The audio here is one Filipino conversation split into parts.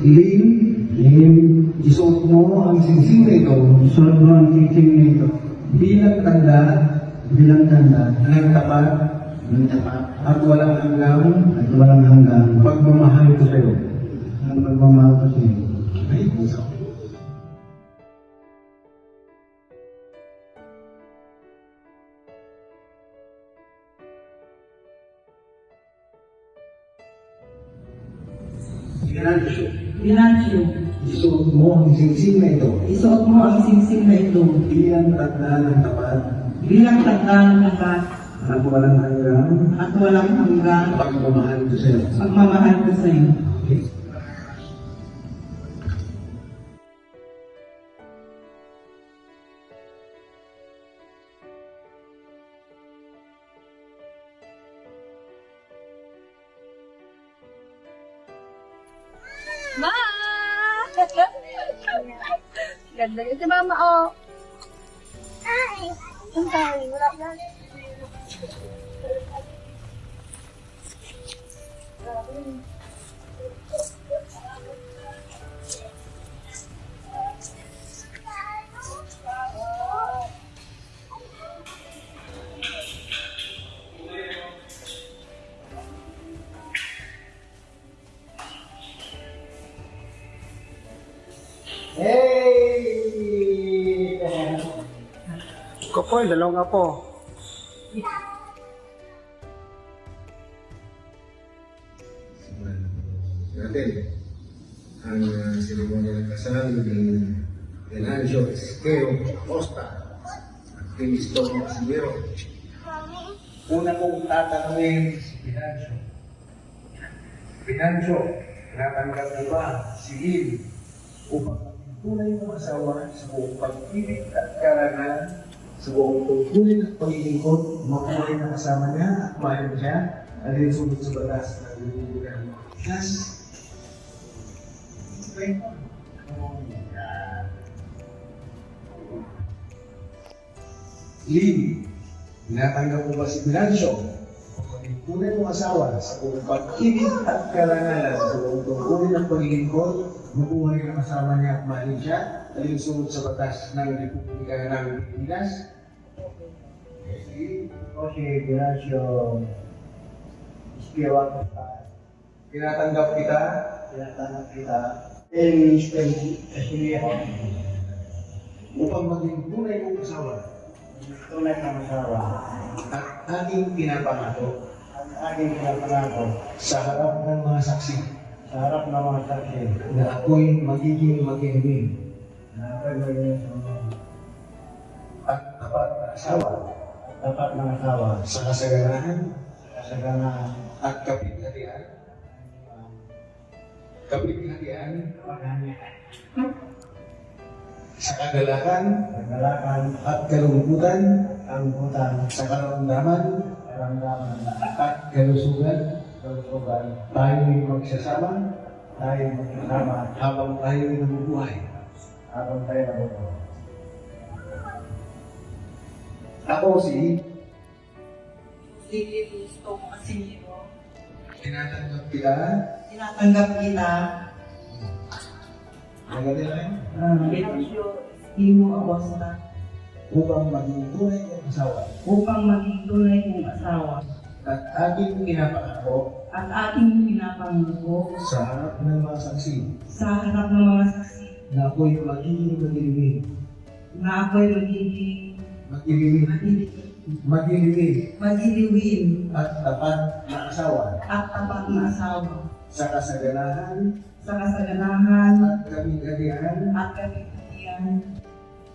Lin, isuot mo ang singsing na ito Isuot mo ang singsing na ito bilang tanda bilang tanda ng tapat ng tapat at walang hanggang at walang hanggang pagmamahal ko sa iyo. ang pagmamahal ko sa iyo. Ay, puso. Binancio, Isuot mo ang singsing na ito isuot mo ang singsing na ito bilang tanda ng tapat bilang tanda ng tapat at walang hanggang at walang hanggang pagmamahal ko sa iyo. pagmamahal ko sa iyo. Okay? Ma! Ganda yun si Mama, oh. Ay! Ang tayo, wala na. Hey! Ko po, dalawang apo. Natin ang seremonya ng kasal ng Venancio Esqueo Costa at Cristo Casimiro. Una kong tatanungin si Venancio. Venancio, natanggap mo ba si Lil upang tunay mong asawa sa buong pag-ibig at karangalan, sa buong tungkulin at paglilingkod, mabuhay na kasama niya at mahal siya, alin sunod sa batas na binibigyan mo. Yes. Lin, natanggap mo ba si Venancio? Ang tunay mong asawa sa buong pag-ibig at karangalan, sa buong tungkulin at paglilingkod, mabuhay na kasama niya at mahalin siya, alin sunod sa batas ng Republika ng Pilipinas? Okay, Venancio. Iskiwan ko pa. Tinatanggap kita Tinatanggap kita. Casimiro. upang maging tunay mong asawa Tunay na masawa. at aking pinapangako Ang aking pinapangako sa harap ng mga saksi sa harap ng mga saksi na ako'y magiging makinig na ako'y magiging at tapat na asawa tapat ng asawa sa kasaganahan sa ganahan at kapighatian sa kagalakan kagalakan at kalungkutan kalungkutan sa karamdaman karamdaman at kalusugan kalusugan tayo'y magsasama tayo magsasama habang tayo'y nabubuhay. habang tayo nabubuhay. Ako si Sige, gusto mo kasi mo. tinatanggap kita Tinatanggap kita. magaling rin Binancio, Imo Acosta, upang maging tunay ng asawa upang maging tunay kong asawa at aking pinapangako at aking pinapangako sa harap ng mga saksi sa harap ng mga saksi na ako'y magiging magiliwin na ako'y magiging magiliwin at tapat na asawa at tapat na asawa sa kasaganahan sa kasaganahan at kapighatian at kapitian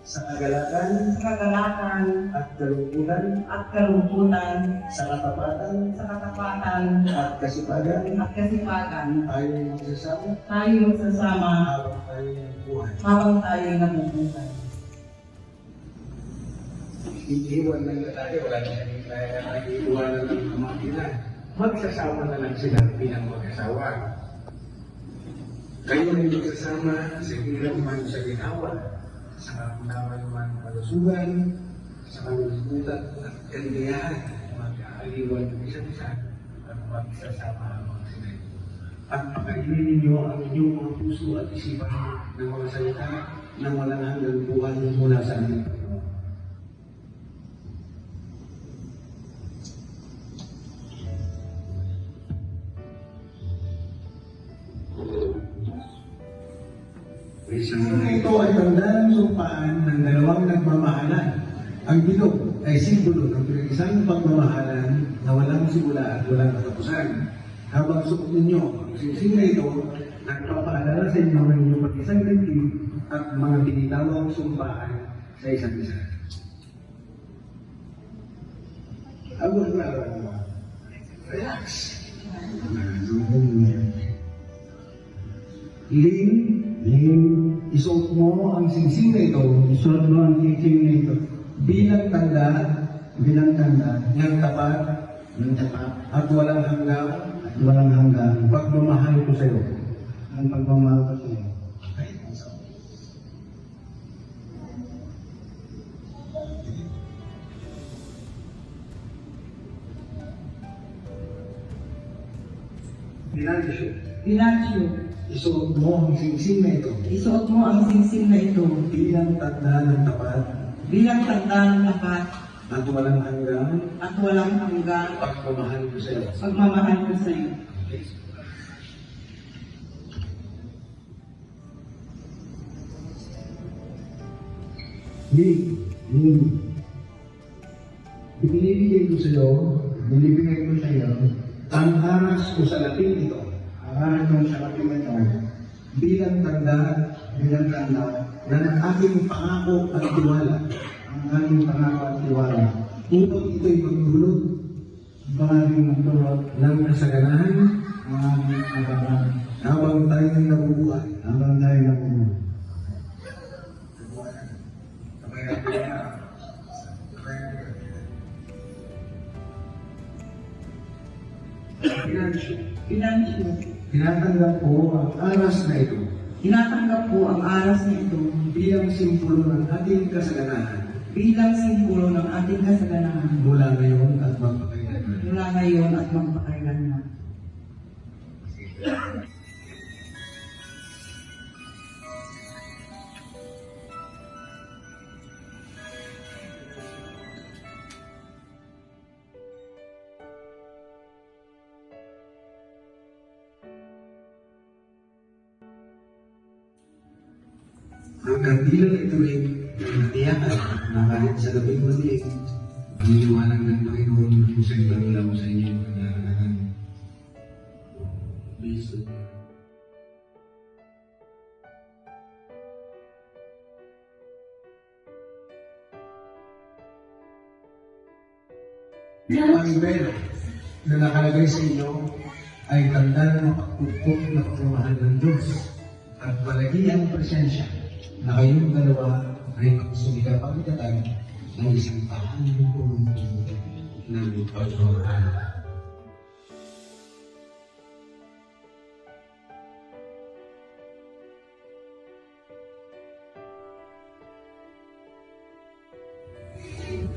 sa kagalakan sa kagalakan at kalungkutan at kalungkutan sa katapatan sa katapatan at kasipagan at kasipagan tayo magsasama tayo magsasama habang tayo buhay. habang tayo nabubuhay. Iiwan lang na tayo, wala na iiwanan ng kamatilan. Magsasama na lang sila bilang mag-asawa. Kayo ay magsasama sa hirap man sa ginawa, sa karamdaman man kalusugan, sa kalungkutan at kaligayahan, mag-aaliwan ng isa't isa at magsasama ang mga sila. at pakainin ninyo ang inyong mga puso at isipan ng mga salita ng walang hanggang buhay mula sa ating Panginoon. Ito ay tanda ng sumpaan ng dalawang nagmamahalan. Ang bilog ay simbolo ng isang pagmamahalan na walang simula at walang katapusan. Habang suot ninyo ang singsing na ito, nagpapaalala sa inyo ng inyong pag-isang dibdib at mga tinitawang sumpaan sa isa't isa. Agos na relax. Ling, isuot mo ang singsing na ito, Isuot mo ang singsing na ito bilang tanda bilang tanda ng tapat ng tapat at walang hanggang at walang hanggan pagmamahal ko sa iyo. ang pagmamahal ko sa iyo. Pinansyо, Pinasyo, isuot mo ang singsing na ito isuot mo ang singsing na ito bilang tanda ng tapat bilang tanda ng tapat at walang hanggang at walang hanggang pagmamahal ko sa iyo. pagmamahal ko sa iyo. Ling, ibinibigay ko sa iyo Binibigay ko sa iyo ang aras ko sa laping ito ang aral ko sa kapatid ito bilang tanda bilang tanda ng aking pangako at tiwala ang aking pangako at tiwala upang ito'y magdulot ang aking magdulot ng kasaganahan ang aking kagaran habang tayo'y nabubuhay. habang tayo nabubuhay. Finansyo. Pinasyo, Tinatanggap ko ang aras na ito tinatanggap ko ang aras na ito bilang simbolo ng ating kasaganahan bilang simbolo ng ating kasaganahan mula ngayon at magpakailanman. mula ngayon at magpakailanman. Ang kandilang ito ay natiyakan na kahit sa labing maliit, ang liwanag ng Panginoon kung sa ibang ilaw sa inyong pananahan. Based on ang ibero na nakalagay sa inyo ay tanda ng pagpupok na pagmamahal ng Diyos at palagi ang presensya na kayong dalawa ay magsumigapagitatag ng isang tahanan ng pagmamahal.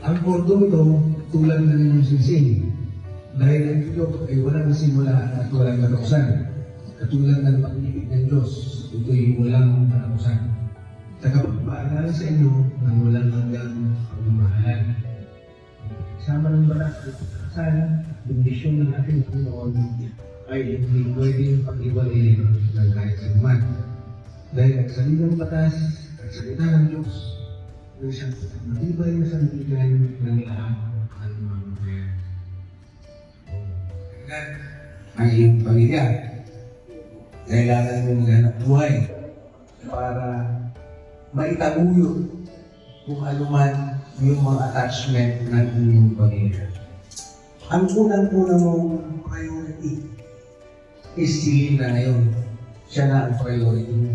Ang kordong ito, tulad ng inyong singsing, dahil ang ilog ay walang simula at walang katapusan. Katulad ng pag-ibig ng Diyos, ito'y walang katapusan. Tagapagpaalala sa inyo ng walang hanggang pagmamahalan. Sama ng balas at kasalan, bendisyon ng ating Panginoon ay hindi pwedeng pag-iwalayin ng kahit sanuman. Dahil ang saligang batas at salita ng Diyos ng siyang matibay na sandigan ng lahat ng mga bayan. Ang iyong pamilya, kailangan mo maghanap buhay para maitaguyod kung ano man yung mga attachment ng inyong pamilya. Ang unang-una mong priority is si Lina ngayon. Siya na ang priority mo.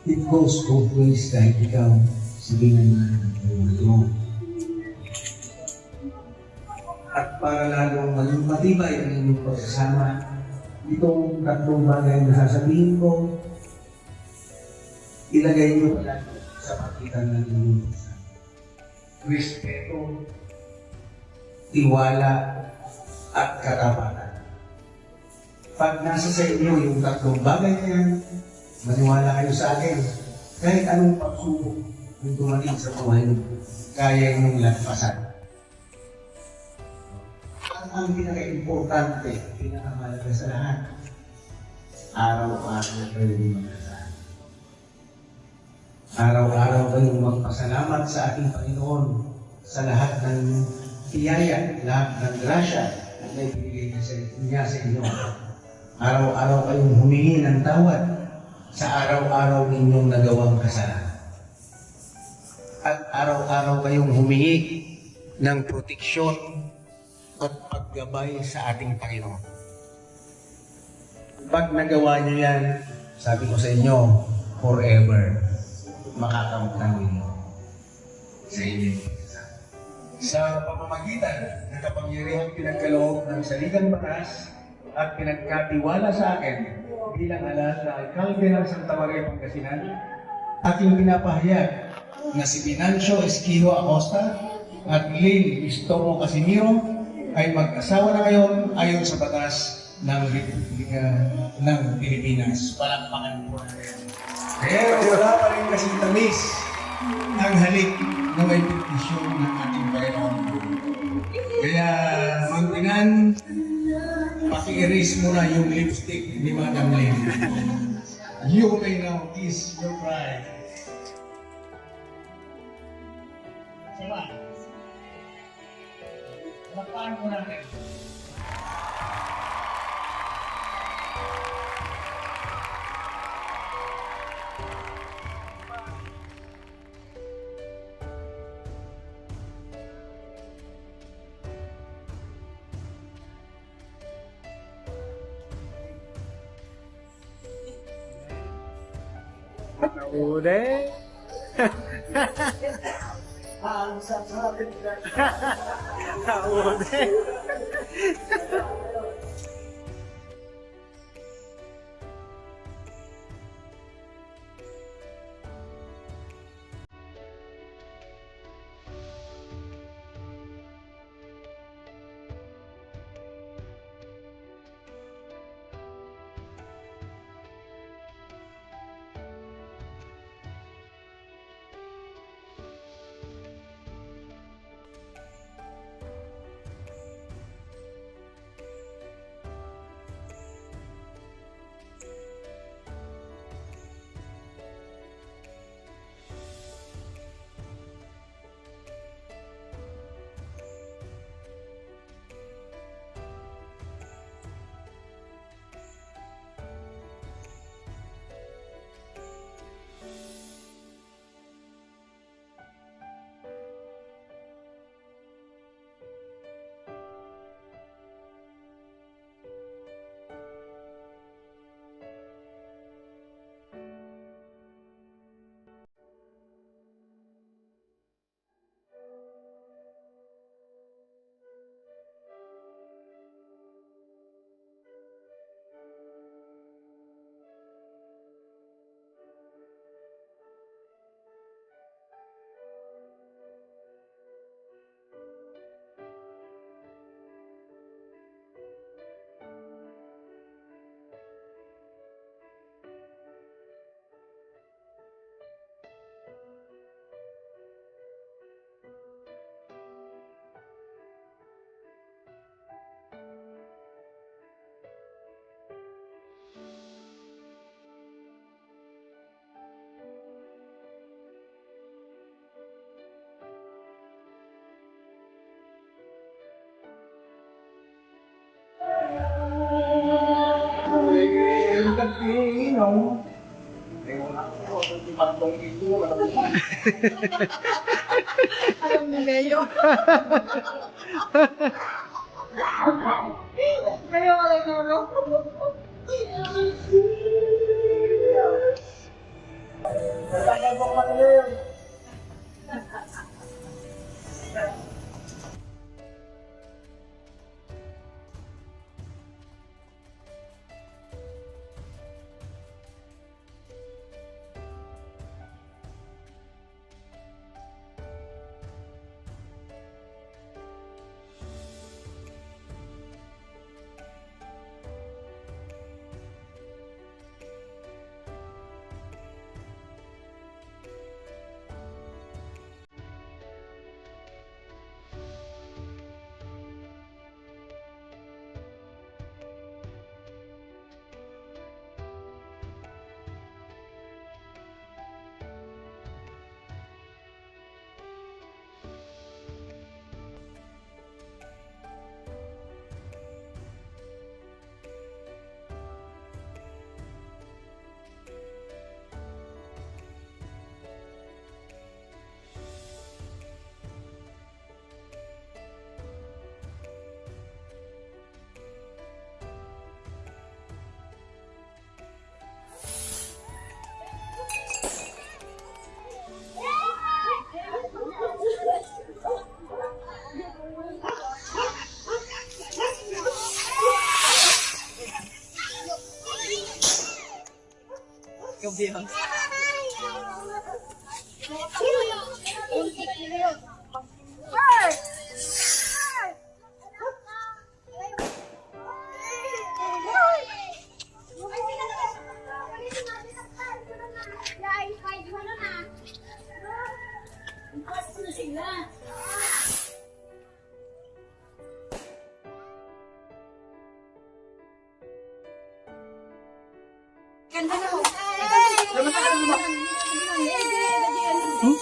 It goes both ways kahit ikaw, sige na ang priority mo. At para lalong maging matibay ang inyong pagsasama, itong tatlong bagay na sasabihin ko, ilagay niyo pala sa pagitan ng inyong isa. Respeto, tiwala, at katapatan. Pag nasa sa inyo yung tatlong bagay na yan, maniwala kayo sa akin, kahit anong pagsubok yung dumating sa buhay, kaya inyong lagpasan. At ang pinaka-importante, pinakamalaga sa lahat, araw-araw kayo magkasal. Araw-araw kayong magpasalamat sa ating Panginoon sa lahat ng biyaya, lahat ng grasya na naibigay niya sa inyo. Araw-araw kayong humingi ng tawad sa araw-araw ninyong nagawang kasalanan. At araw-araw kayong humingi ng proteksyon at paggabay sa ating Panginoon. Pag nagawa niyo yan, sabi ko sa inyo, forever, makakamtan ninyo sa inyo. Sa pamamagitan ng kapangyarihang pinagkaloob ng saligang batas at pinagkatiwala sa akin bilang alas na alkalde ng Santa Maria, Pangasinan, aking pinapahayag na si Venancio Esquijo Acosta at Lynn Istomo Casimiro ay mag-asawa na ngayon ayon sa batas ng Republika ng Pilipinas. Palakpakan po natin. Pero wala pa rin kasing tamis ang halik na may petisyon ng ating Panginoon. Kaya, Mang paki-erase mo na yung lipstick ni Madam Lynn. You may now kiss your bride. Diba? Palakpakan po natin. Ude. Ang sasabit na. Ude. Alam ni Mayo. Mayo ka lang nulo.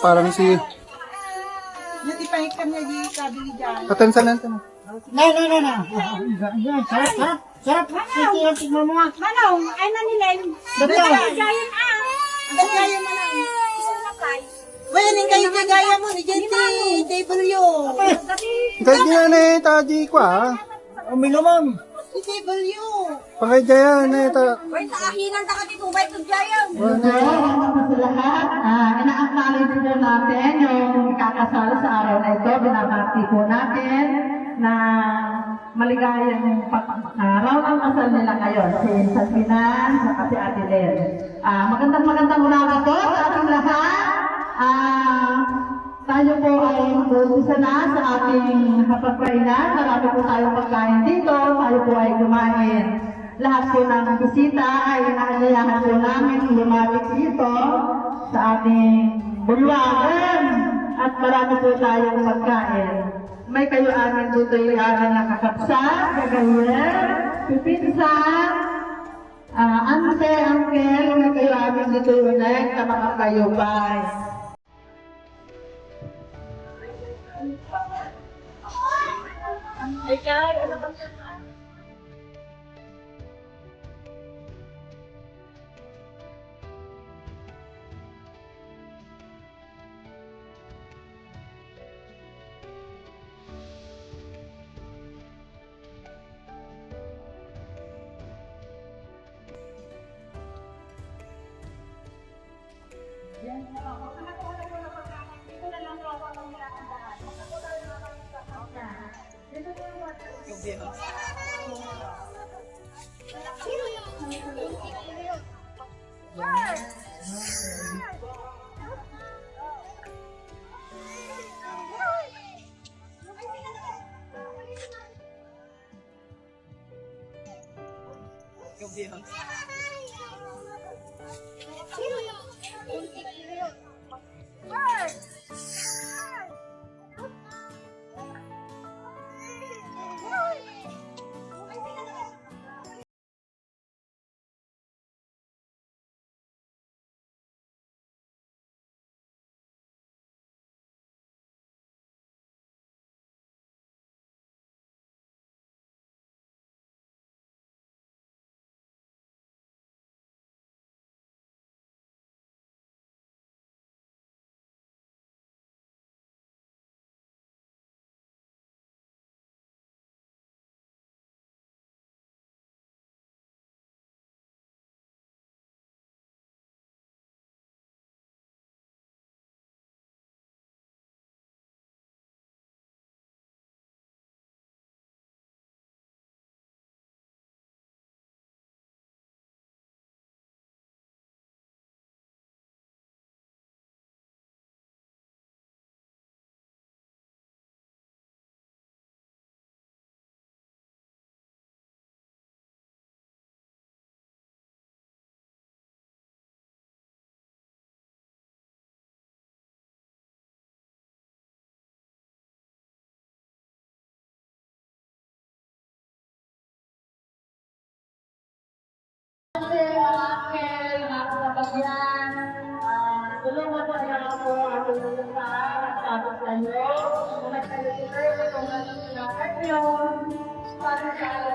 Parang si... Hindi pa ikam niya di kabili dyan. Katansan lang ito. No. Sarap, sarap. Sarap. Sige, tignan mo nga. Manong, ay nanilen. Gayan ah. Gayan mo lang. Isang lakay. Well, yung kayo mo ni JW. Kaya na taji ko Umilo, ma'am. Si JW. Pangay dyan ta. Wait, ahinan ta ka dito. Wait, gayan. Sa lahat, ina-acknowledge po natin yung kakasal sa araw na ito. Binabati po natin na maligayang araw ng kasal nila ngayon. Si Sabinan, at si Ate Len. Magandang umaga po sa ating lahat. Tayo po ay mag-uumpisa na sa ating hapagkainan. Marami po tayong pagkain dito. Tayo po ay kumain. Lahat po ng bisita ay inaanyayahan po namin lumapit dito sa ating bulwagan. At marami po tayong pagkain. May kayo amin dito yung nakakapsa, kagayer, pipinsan, ante, uncle, may kayo amin dito yung ulit na mga kayo bye. Tulungan mo na ako ang tulungan tapos kayo. Kung may kayo, kung may kayo, para sa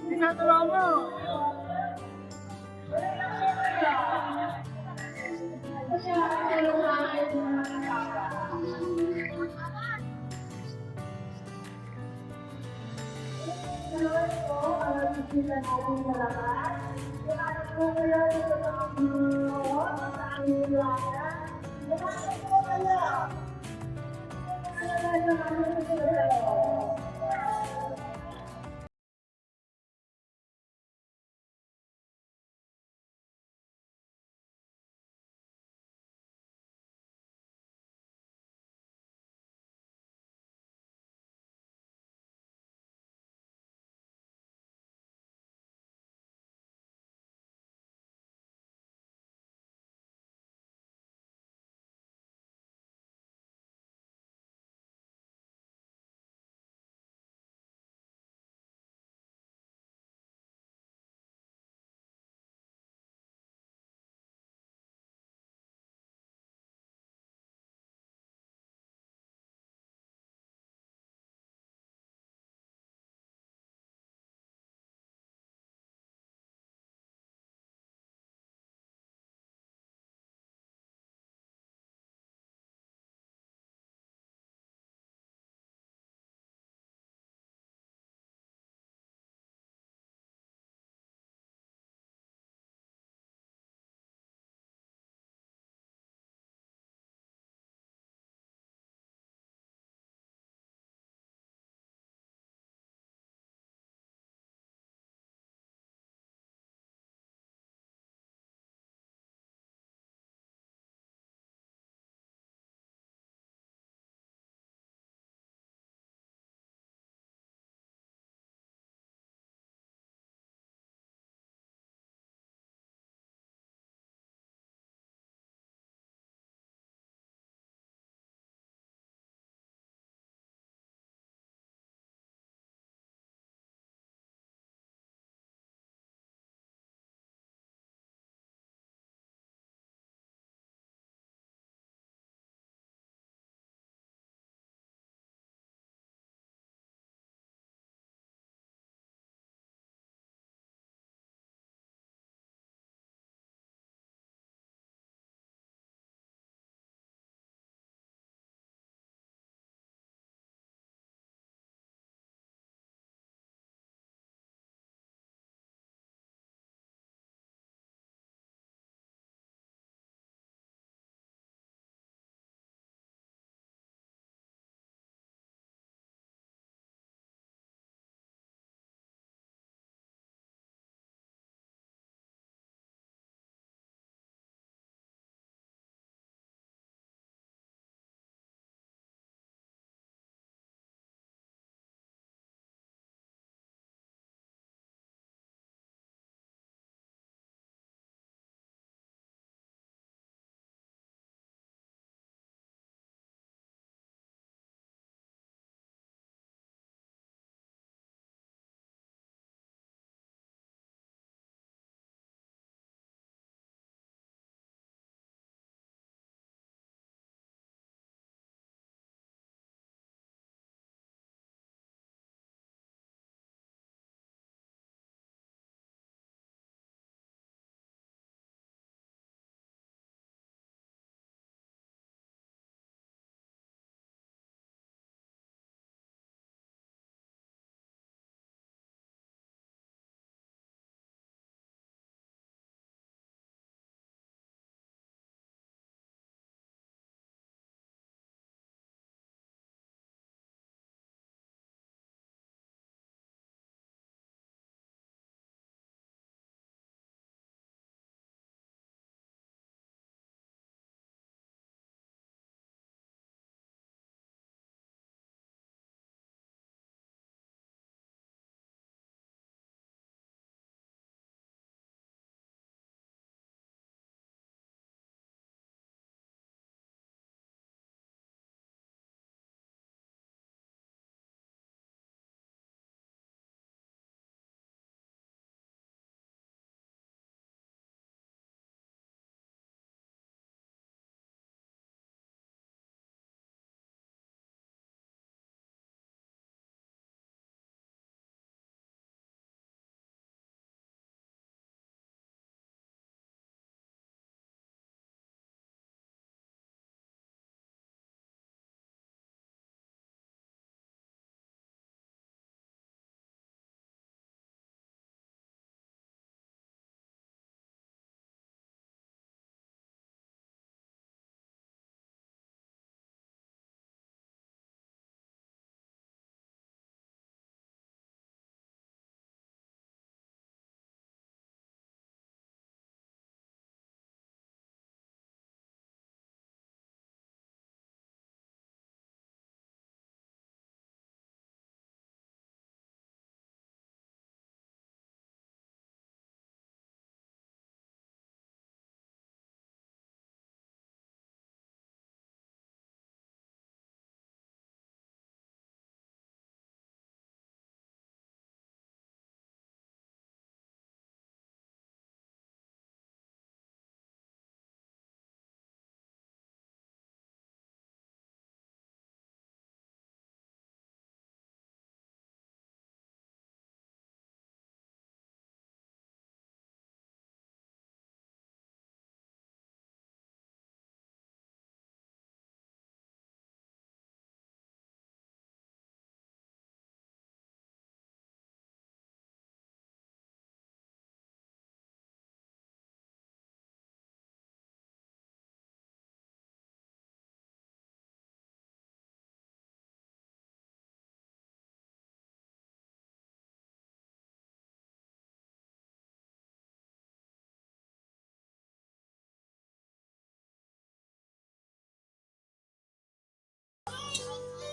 Ginagawa mo.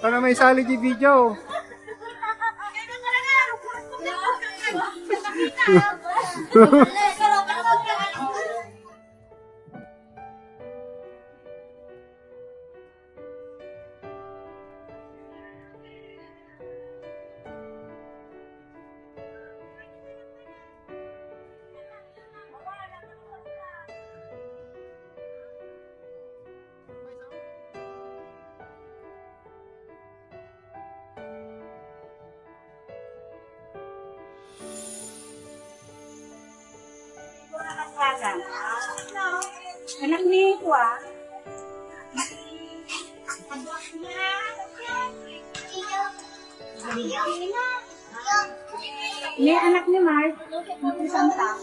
Para may sali di video. Anak ni Kwa. Ni anak ni Mark. Isang tao.